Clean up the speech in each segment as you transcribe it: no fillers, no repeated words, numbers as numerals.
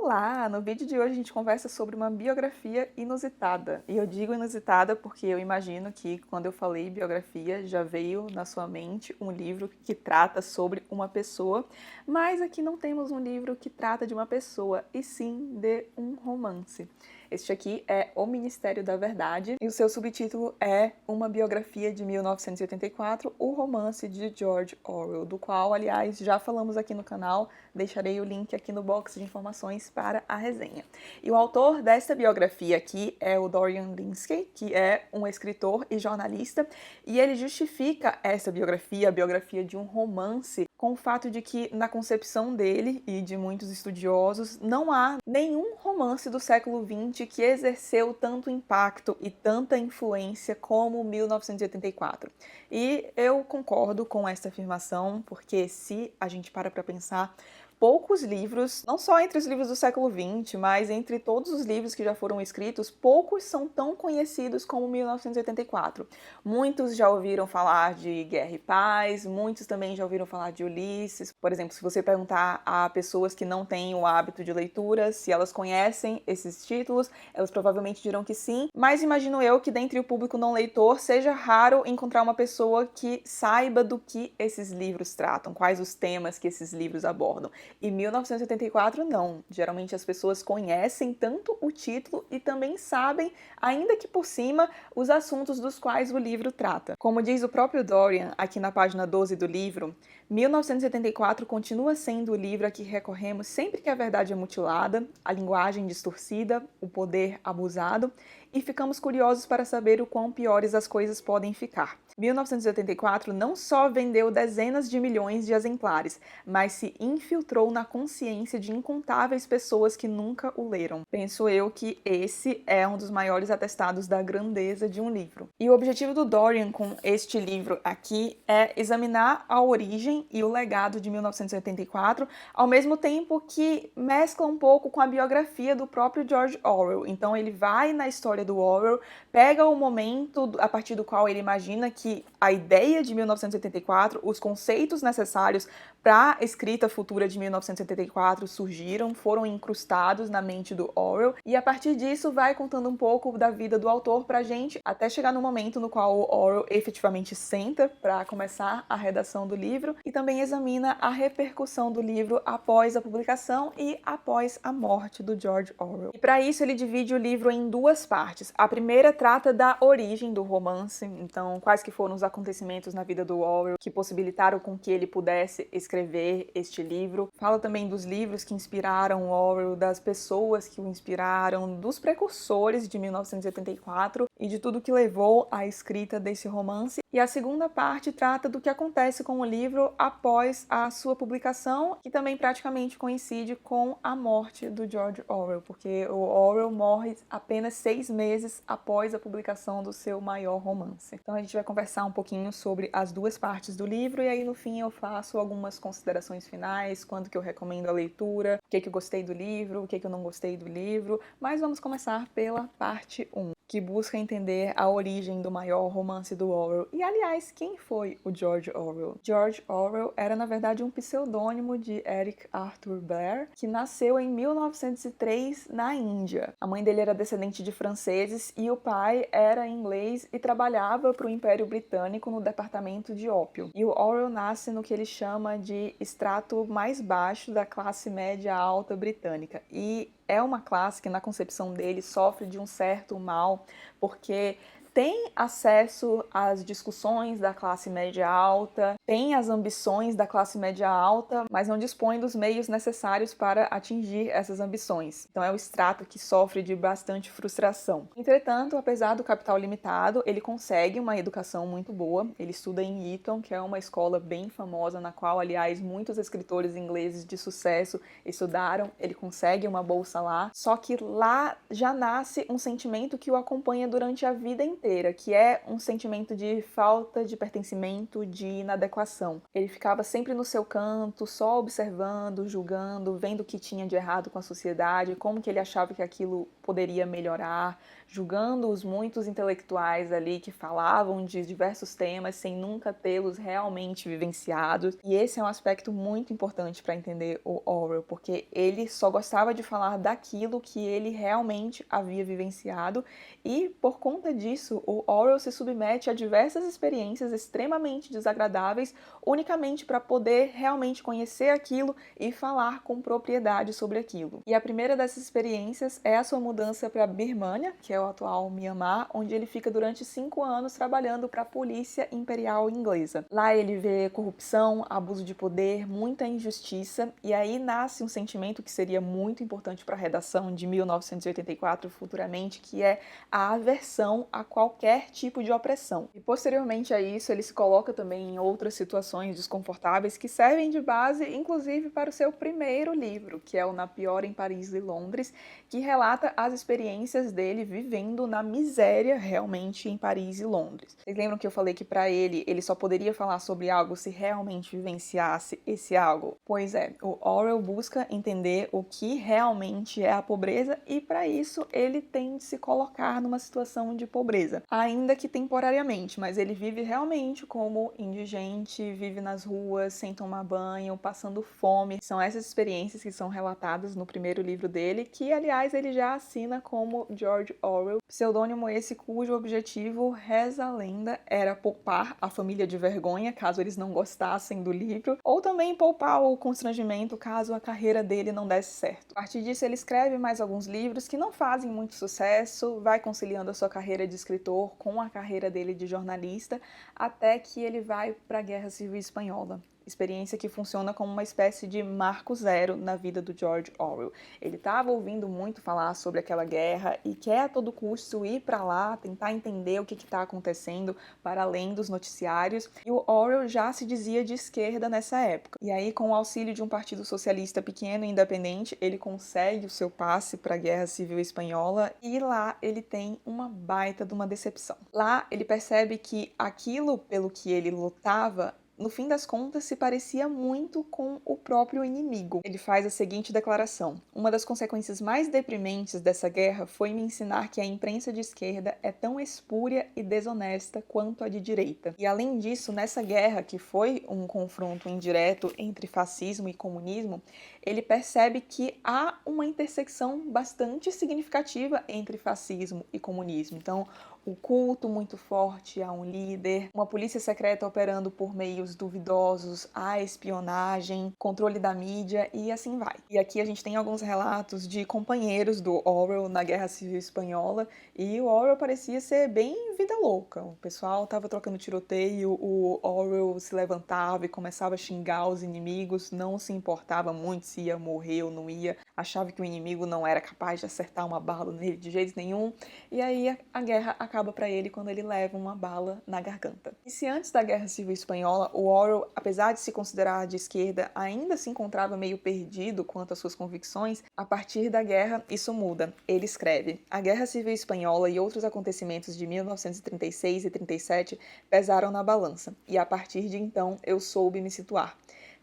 Olá! No vídeo de hoje a gente conversa sobre uma biografia inusitada. E eu digo inusitada porque eu imagino que quando eu falei biografia já veio na sua mente um livro que trata sobre uma pessoa, mas aqui não temos um livro que trata de uma pessoa, e sim de um romance. Este aqui é O Ministério da Verdade e o seu subtítulo é Uma Biografia de 1984, o romance de George Orwell, do qual, aliás, já falamos aqui no canal, deixarei o link aqui no box de informações para a resenha. E o autor desta biografia aqui é o Dorian Lynskey, que é um escritor e jornalista, e ele justifica essa biografia, a biografia de um romance, com o fato de que, na concepção dele e de muitos estudiosos, não há nenhum romance do século XX que exerceu tanto impacto e tanta influência como 1984. E eu concordo com essa afirmação, porque se a gente para pensar, poucos livros, não só entre os livros do século XX, mas entre todos os livros que já foram escritos, poucos são tão conhecidos como 1984. Muitos já ouviram falar de Guerra e Paz, muitos também já ouviram falar de Ulisses. Por exemplo, se você perguntar a pessoas que não têm o hábito de leitura se elas conhecem esses títulos, elas provavelmente dirão que sim, mas imagino eu que dentre o público não leitor seja raro encontrar uma pessoa que saiba do que esses livros tratam, quais os temas que esses livros abordam. E 1984 não. Geralmente as pessoas conhecem tanto o título e também sabem, ainda que por cima, os assuntos dos quais o livro trata. Como diz o próprio Dorian aqui na página 12 do livro, 1984 continua sendo o livro a que recorremos sempre que a verdade é mutilada, a linguagem distorcida, o poder abusado, e ficamos curiosos para saber o quão piores as coisas podem ficar. 1984 não só vendeu dezenas de milhões de exemplares, mas se infiltrou na consciência de incontáveis pessoas que nunca o leram. Penso eu que esse é um dos maiores atestados da grandeza de um livro. E o objetivo do Dorian com este livro aqui é examinar a origem e o legado de 1984, ao mesmo tempo que mescla um pouco com a biografia do próprio George Orwell. Então ele vai na história do Orwell, pega o momento a partir do qual ele imagina que a ideia de 1984, os conceitos necessários para a escrita futura de 1984 surgiram, foram incrustados na mente do Orwell, e a partir disso vai contando um pouco da vida do autor pra gente, até chegar no momento no qual o Orwell efetivamente senta para começar a redação do livro, e também examina a repercussão do livro após a publicação e após a morte do George Orwell. E para isso ele divide o livro em duas partes. A primeira trata da origem do romance, então quais que foram os acontecimentos na vida do Orwell que possibilitaram com que ele pudesse escrever este livro. Fala também dos livros que inspiraram o Orwell, das pessoas que o inspiraram, dos precursores de 1984 e de tudo que levou à escrita desse romance. E a segunda parte trata do que acontece com o livro após a sua publicação, que também praticamente coincide com a morte do George Orwell, porque o Orwell morre apenas 6 meses após a publicação do seu maior romance. Então a gente vai conversar um pouquinho sobre as duas partes do livro e aí no fim eu faço algumas considerações finais, quando que eu recomendo a leitura, o que eu gostei do livro, o que eu não gostei do livro, mas vamos começar pela parte 1, que busca entender a origem do maior romance do Orwell. E, aliás, quem foi o George Orwell? George Orwell era, na verdade, um pseudônimo de Eric Arthur Blair, que nasceu em 1903 na Índia. A mãe dele era descendente de franceses e o pai era inglês e trabalhava para o Império Britânico no departamento de ópio. E o Orwell nasce no que ele chama de extrato mais baixo da classe média alta britânica. E é uma classe que, na concepção dele, sofre de um certo mal, porque tem acesso às discussões da classe média alta, tem as ambições da classe média alta, mas não dispõe dos meios necessários para atingir essas ambições. Então é o extrato que sofre de bastante frustração. Entretanto, apesar do capital limitado, ele consegue uma educação muito boa. Ele estuda em Eton, que é uma escola bem famosa, na qual, aliás, muitos escritores ingleses de sucesso estudaram. Ele consegue uma bolsa lá, só que lá já nasce um sentimento que o acompanha durante a vida inteira, inteira, que é um sentimento de falta de pertencimento, de inadequação. Ele ficava sempre no seu canto, só observando, julgando, vendo o que tinha de errado com a sociedade, como que ele achava que aquilo poderia melhorar, julgando os muitos intelectuais ali que falavam de diversos temas sem nunca tê-los realmente vivenciados. E esse é um aspecto muito importante para entender o Orwell, porque ele só gostava de falar daquilo que ele realmente havia vivenciado, e por conta disso, o Orwell se submete a diversas experiências extremamente desagradáveis unicamente para poder realmente conhecer aquilo e falar com propriedade sobre aquilo. E a primeira dessas experiências é a sua mudança para Birmânia, que é o atual Mianmar, onde ele fica durante 5 anos trabalhando para a Polícia Imperial Inglesa. Lá ele vê corrupção, abuso de poder, muita injustiça, e aí nasce um sentimento que seria muito importante para a redação de 1984 futuramente, que é a aversão a qualquer tipo de opressão. E posteriormente a isso, ele se coloca também em outras situações desconfortáveis que servem de base, inclusive, para o seu primeiro livro, que é o Na Pior em Paris e Londres, que relata as experiências dele vivendo na miséria realmente em Paris e Londres. Vocês lembram que eu falei que para ele só poderia falar sobre algo se realmente vivenciasse esse algo? Pois é, o Orwell busca entender o que realmente é a pobreza e para isso ele tem de se colocar numa situação de pobreza, ainda que temporariamente, mas ele vive realmente como indigente, vive nas ruas sem tomar banho, passando fome. São essas experiências que são relatadas no primeiro livro dele, que aliás ele já assina como George Orwell, pseudônimo esse cujo objetivo, reza a lenda, era poupar a família de vergonha caso eles não gostassem do livro, ou também poupar o constrangimento caso a carreira dele não desse certo. A partir disso ele escreve mais alguns livros que não fazem muito sucesso, vai conciliando a sua carreira de escritor com a carreira dele de jornalista, até que ele vai para a Guerra Civil Espanhola. Experiência que funciona como uma espécie de marco zero na vida do George Orwell. Ele estava ouvindo muito falar sobre aquela guerra e quer a todo custo ir para lá, tentar entender o que está acontecendo para além dos noticiários. E o Orwell já se dizia de esquerda nessa época. E aí, com o auxílio de um partido socialista pequeno e independente, ele consegue o seu passe para a Guerra Civil Espanhola e lá ele tem uma baita de uma decepção. Lá ele percebe que aquilo pelo que ele lutava no fim das contas, se parecia muito com o próprio inimigo. Ele faz a seguinte declaração: uma das consequências mais deprimentes dessa guerra foi me ensinar que a imprensa de esquerda é tão espúria e desonesta quanto a de direita. E além disso, nessa guerra, que foi um confronto indireto entre fascismo e comunismo, ele percebe que há uma intersecção bastante significativa entre fascismo e comunismo. Então, o culto muito forte a um líder, uma polícia secreta operando por meios duvidosos, a espionagem, controle da mídia e assim vai. E aqui a gente tem alguns relatos de companheiros do Orwell na Guerra Civil Espanhola e o Orwell parecia ser bem vida louca. O pessoal estava trocando tiroteio, o Orwell se levantava e começava a xingar os inimigos, não se importava muito se ia morrer ou não ia, achava que o inimigo não era capaz de acertar uma bala nele de jeito nenhum, e aí a guerra acaba para ele quando ele leva uma bala na garganta. E se antes da Guerra Civil Espanhola, o Orwell, apesar de se considerar de esquerda, ainda se encontrava meio perdido quanto às suas convicções, a partir da guerra isso muda. Ele escreve: a Guerra Civil Espanhola e outros acontecimentos de 1936 e 37 pesaram na balança, e a partir de então eu soube me situar.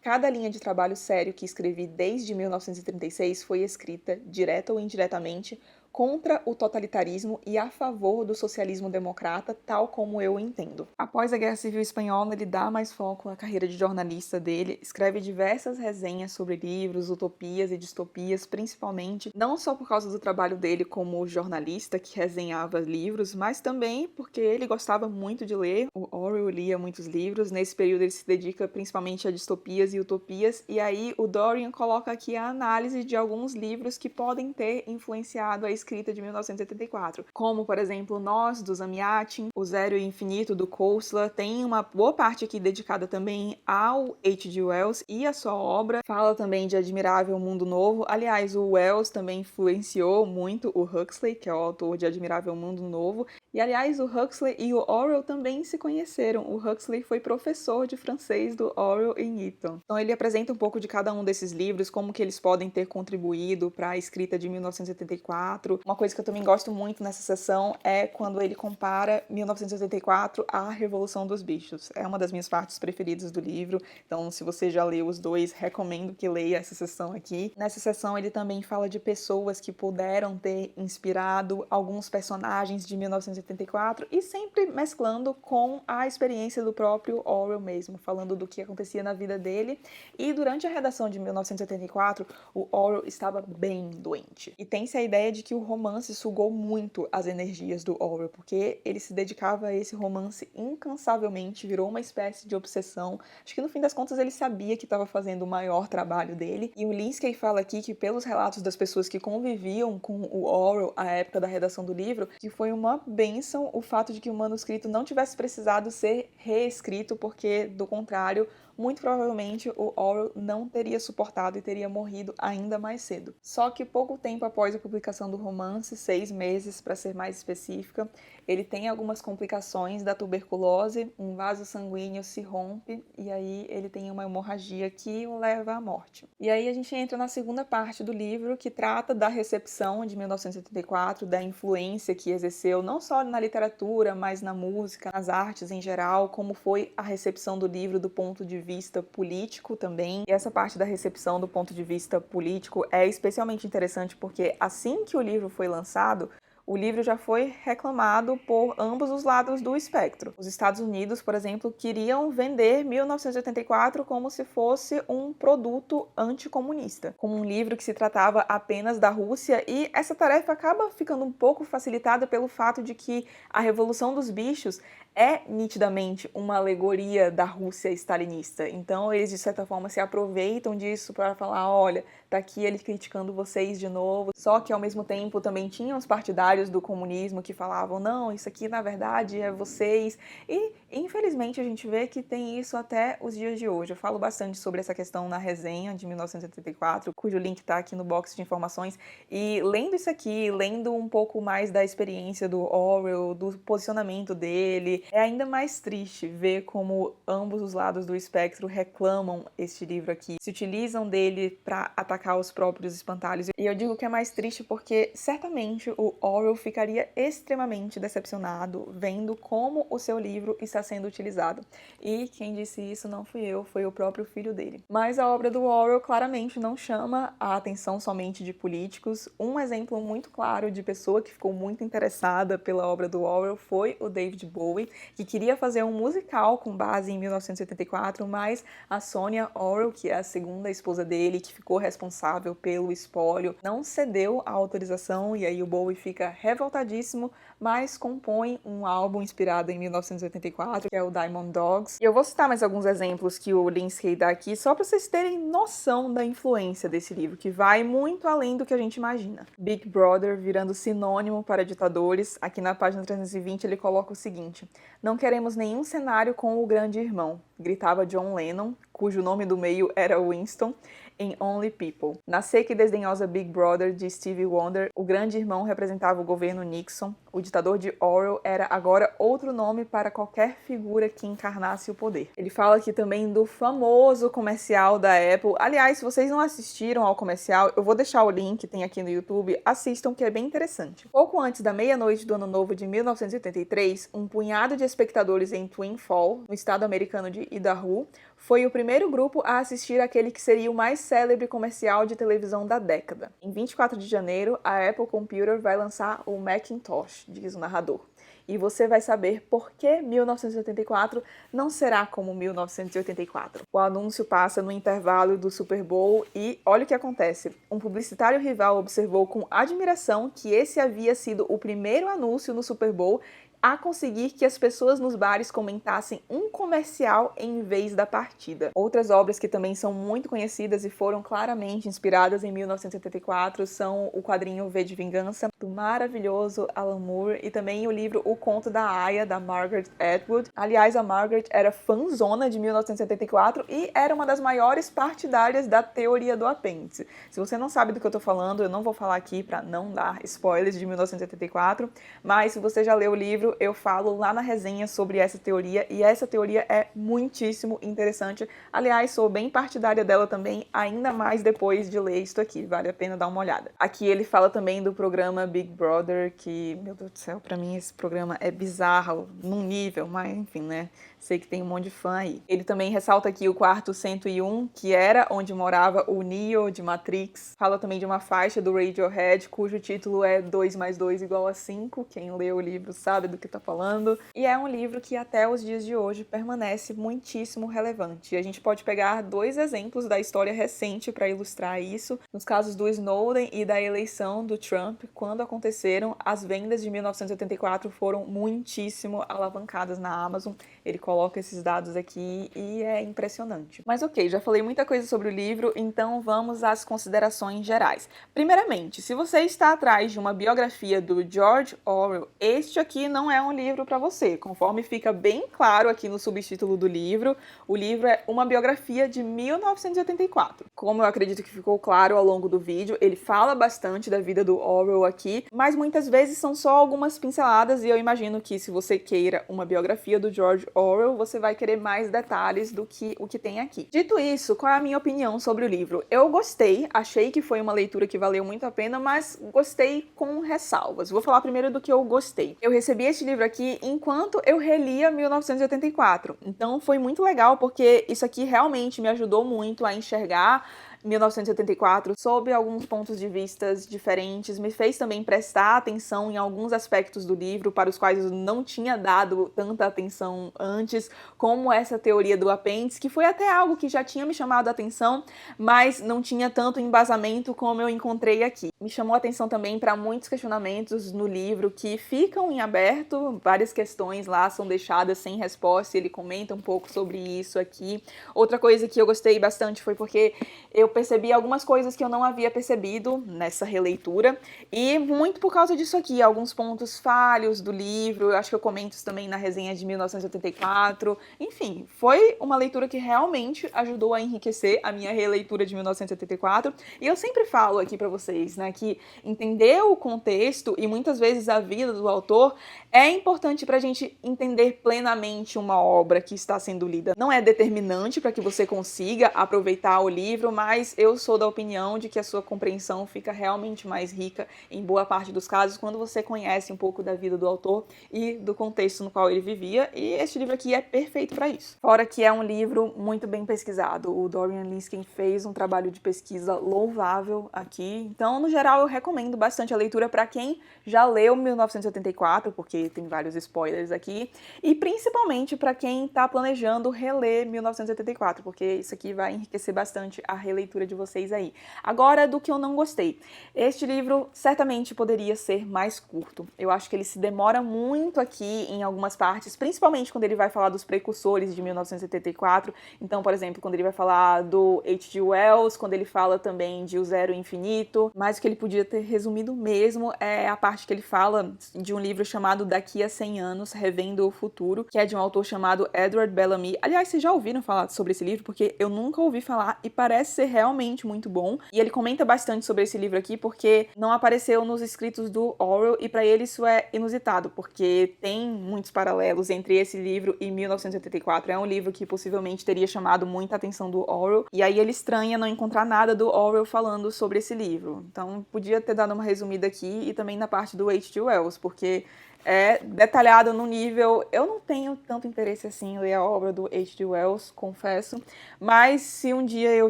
Cada linha de trabalho sério que escrevi desde 1936 foi escrita, direta ou indiretamente, contra o totalitarismo e a favor do socialismo democrata, tal como eu o entendo. Após a Guerra Civil Espanhola, ele dá mais foco à carreira de jornalista dele, escreve diversas resenhas sobre livros, utopias e distopias, principalmente, não só por causa do trabalho dele como jornalista que resenhava livros, mas também porque ele gostava muito de ler. O Orwell lia muitos livros, nesse período ele se dedica principalmente a distopias e utopias, e aí o Dorian coloca aqui a análise de alguns livros que podem ter influenciado a escrita de 1984, como, por exemplo, Nós, do Zamyatin, O Zero e Infinito, do Koestler. Tem uma boa parte aqui dedicada também ao H.G. Wells e a sua obra. Fala também de Admirável Mundo Novo. Aliás, o Wells também influenciou muito o Huxley, que é o autor de Admirável Mundo Novo. E, aliás, o Huxley e o Orwell também se conheceram. O Huxley foi professor de francês do Orwell em Eton. Então, ele apresenta um pouco de cada um desses livros, como que eles podem ter contribuído para a escrita de 1984, 1984. Uma coisa que eu também gosto muito nessa sessão é quando ele compara 1984 à Revolução dos Bichos. É uma das minhas partes preferidas do livro, então se você já leu os dois, recomendo que leia essa sessão aqui. Nessa sessão ele também fala de pessoas que puderam ter inspirado alguns personagens de 1984 e sempre mesclando com a experiência do próprio Orwell mesmo, falando do que acontecia na vida dele. E durante a redação de 1984, o Orwell estava bem doente. E tem-se a ideia de que o romance sugou muito as energias do Orwell, porque ele se dedicava a esse romance incansavelmente, virou uma espécie de obsessão. Acho que no fim das contas ele sabia que estava fazendo o maior trabalho dele. E o Linsky fala aqui que, pelos relatos das pessoas que conviviam com o Orwell à época da redação do livro, que foi uma bênção o fato de que o manuscrito não tivesse precisado ser reescrito, porque, do contrário, muito provavelmente o Orwell não teria suportado e teria morrido ainda mais cedo. Só que pouco tempo após a publicação do romance, 6 meses para ser mais específica, ele tem algumas complicações da tuberculose, um vaso sanguíneo se rompe e aí ele tem uma hemorragia que o leva à morte. E aí a gente entra na segunda parte do livro, que trata da recepção de 1984, da influência que exerceu não só na literatura, mas na música, nas artes em geral, como foi a recepção do livro do ponto de vista político também. E essa parte da recepção do ponto de vista político é especialmente interessante porque assim que o livro foi lançado, o livro já foi reclamado por ambos os lados do espectro. Os Estados Unidos, por exemplo, queriam vender 1984 como se fosse um produto anticomunista, como um livro que se tratava apenas da Rússia, e essa tarefa acaba ficando um pouco facilitada pelo fato de que a Revolução dos Bichos é nitidamente uma alegoria da Rússia stalinista. Então eles, de certa forma, se aproveitam disso para falar, olha, tá aqui ele criticando vocês de novo. Só que, ao mesmo tempo, também tinham os partidários do comunismo que falavam, não, isso aqui, na verdade, é vocês. E, infelizmente, a gente vê que tem isso até os dias de hoje. Eu falo bastante sobre essa questão na resenha de 1984, cujo link tá aqui no box de informações. E lendo isso aqui, lendo um pouco mais da experiência do Orwell, do posicionamento dele, é ainda mais triste ver como ambos os lados do espectro reclamam este livro aqui, se utilizam dele para atacar os próprios espantalhos. E eu digo que é mais triste porque certamente o Orwell ficaria extremamente decepcionado vendo como o seu livro está sendo utilizado. E quem disse isso não fui eu, foi o próprio filho dele. Mas a obra do Orwell claramente não chama a atenção somente de políticos. Um exemplo muito claro de pessoa que ficou muito interessada pela obra do Orwell foi o David Bowie, que queria fazer um musical com base em 1984, mas a Sonia Orwell, que é a segunda esposa dele, que ficou responsável pelo espólio, não cedeu a autorização, e aí o Bowie fica revoltadíssimo, mas compõe um álbum inspirado em 1984, que é o Diamond Dogs. E eu vou citar mais alguns exemplos que o Linsky dá aqui, só para vocês terem noção da influência desse livro, que vai muito além do que a gente imagina. Big Brother virando sinônimo para ditadores. Aqui na página 320 ele coloca o seguinte: não queremos nenhum cenário com o grande irmão, gritava John Lennon, cujo nome do meio era Winston, em Only People. Na seca e desdenhosa Big Brother de Stevie Wonder, o grande irmão representava o governo Nixon. O ditador de Orwell era agora outro nome para qualquer figura que encarnasse o poder. Ele fala aqui também do famoso comercial da Apple. Aliás, se vocês não assistiram ao comercial, eu vou deixar o link, tem aqui no YouTube, assistam que é bem interessante. Pouco antes da meia-noite do ano novo de 1983, um punhado de espectadores em Twin Falls, no estado americano de Idaho, foi o primeiro grupo a assistir àquele que seria o mais célebre comercial de televisão da década. Em 24 de janeiro, a Apple Computer vai lançar o Macintosh, diz o narrador. E você vai saber por que 1984 não será como 1984. O anúncio passa no intervalo do Super Bowl e olha o que acontece. Um publicitário rival observou com admiração que esse havia sido o primeiro anúncio no Super Bowl a conseguir que as pessoas nos bares comentassem um comercial em vez da partida. Outras obras que também são muito conhecidas e foram claramente inspiradas em 1984 são o quadrinho V de Vingança, do maravilhoso Alan Moore, e também o livro O Conto da Aya, da Margaret Atwood. Aliás, a Margaret era fãzona de 1974 e era uma das maiores partidárias da teoria do apêndice. Se você não sabe do que eu tô falando, eu não vou falar aqui para não dar spoilers de 1974, mas se você já leu o livro, livro, eu falo lá na resenha sobre essa teoria, e essa teoria é muitíssimo interessante. Aliás, sou bem partidária dela também, ainda mais depois de ler isso aqui, vale a pena dar uma olhada. Aqui ele fala também do programa Big Brother, que, meu Deus do céu, pra mim esse programa é bizarro, num nível, mas enfim, né? Sei que tem um monte de fã aí. Ele também ressalta aqui o quarto 101, que era onde morava o Neo de Matrix. Fala também de uma faixa do Radiohead, cujo título é 2 mais 2 igual a 5. Quem lê o livro sabe do que tá falando. E é um livro que até os dias de hoje permanece muitíssimo relevante. E a gente pode pegar 2 exemplos da história recente para ilustrar isso. Nos casos do Snowden e da eleição do Trump, quando aconteceram, as vendas de 1984 foram muitíssimo alavancadas na Amazon. Ele coloca esses dados aqui e é impressionante. Mas ok, já falei muita coisa sobre o livro, então vamos às considerações gerais. Primeiramente, se você está atrás de uma biografia do George Orwell, este aqui não é um livro para você. Conforme fica bem claro aqui no subtítulo do livro, o livro é uma biografia de 1984. Como eu acredito que ficou claro ao longo do vídeo, ele fala bastante da vida do Orwell aqui, mas muitas vezes são só algumas pinceladas e eu imagino que se você queira uma biografia do George Orwell, você vai querer mais detalhes do que o que tem aqui. Dito isso, qual é a minha opinião sobre o livro? Eu gostei, achei que foi uma leitura que valeu muito a pena, mas gostei com ressalvas. Vou falar primeiro do que eu gostei. Eu recebi este livro aqui enquanto eu relia 1984, então foi muito legal porque isso aqui realmente me ajudou muito a enxergar 1984 sob alguns pontos de vista diferentes, me fez também prestar atenção em alguns aspectos do livro para os quais eu não tinha dado tanta atenção antes, como essa teoria do apêndice, que foi até algo que já tinha me chamado a atenção, mas não tinha tanto embasamento como eu encontrei aqui. Me chamou a atenção também para muitos questionamentos no livro que ficam em aberto, várias questões lá são deixadas sem resposta, e ele comenta um pouco sobre isso aqui. Outra coisa que eu gostei bastante foi porque eu percebi algumas coisas que eu não havia percebido nessa releitura, e muito por causa disso aqui, alguns pontos falhos do livro, eu acho que eu comento isso também na resenha de 1984, enfim, foi uma leitura que realmente ajudou a enriquecer a minha releitura de 1984, e eu sempre falo aqui pra vocês, né, que entender o contexto e muitas vezes a vida do autor é importante pra gente entender plenamente uma obra que está sendo lida. Não é determinante para que você consiga aproveitar o livro, mas eu sou da opinião de que a sua compreensão fica realmente mais rica em boa parte dos casos quando você conhece um pouco da vida do autor e do contexto no qual ele vivia, e este livro aqui é perfeito para isso. Fora que é um livro muito bem pesquisado, o Dorian Lynskey fez um trabalho de pesquisa louvável aqui, então no geral eu recomendo bastante a leitura para quem já leu 1984, porque tem vários spoilers aqui, e principalmente para quem está planejando reler 1984, porque isso aqui vai enriquecer bastante a releitura de vocês aí. Agora, do que eu não gostei. Este livro certamente poderia ser mais curto. Eu acho que ele se demora muito aqui em algumas partes, principalmente quando ele vai falar dos precursores de 1984. Então, por exemplo, quando ele vai falar do H.G. Wells, quando ele fala também de O Zero Infinito, mas o que ele podia ter resumido mesmo é a parte que ele fala de um livro chamado Daqui a 100 Anos, Revendo o Futuro, que é de um autor chamado Edward Bellamy. Aliás, vocês já ouviram falar sobre esse livro? Porque eu nunca ouvi falar e parece ser realmente muito bom. E ele comenta bastante sobre esse livro aqui porque não apareceu nos escritos do Orwell e para ele isso é inusitado, porque tem muitos paralelos entre esse livro e 1984. É um livro que possivelmente teria chamado muita atenção do Orwell e aí ele estranha não encontrar nada do Orwell falando sobre esse livro. Então podia ter dado uma resumida aqui e também na parte do H.G. Wells, porque é detalhado no nível... Eu não tenho tanto interesse assim em ler a obra do H.G. Wells, confesso, mas se um dia eu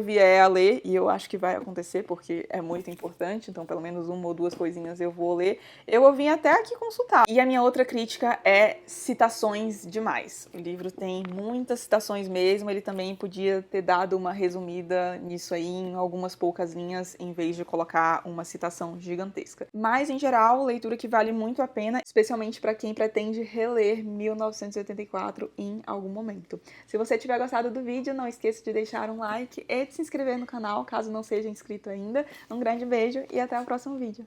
vier a ler, e eu acho que vai acontecer porque é muito importante, então pelo menos uma ou duas coisinhas eu vou ler, eu vou vir até aqui consultar. E a minha outra crítica é citações demais. O livro tem muitas citações mesmo, ele também podia ter dado uma resumida nisso aí em algumas poucas linhas, em vez de colocar uma citação gigantesca. Mas, em geral, leitura que vale muito a pena, especialmente para quem pretende reler 1984 em algum momento. Se você tiver gostado do vídeo, não esqueça de deixar um like e de se inscrever no canal, caso não seja inscrito ainda. Um grande beijo e até o próximo vídeo.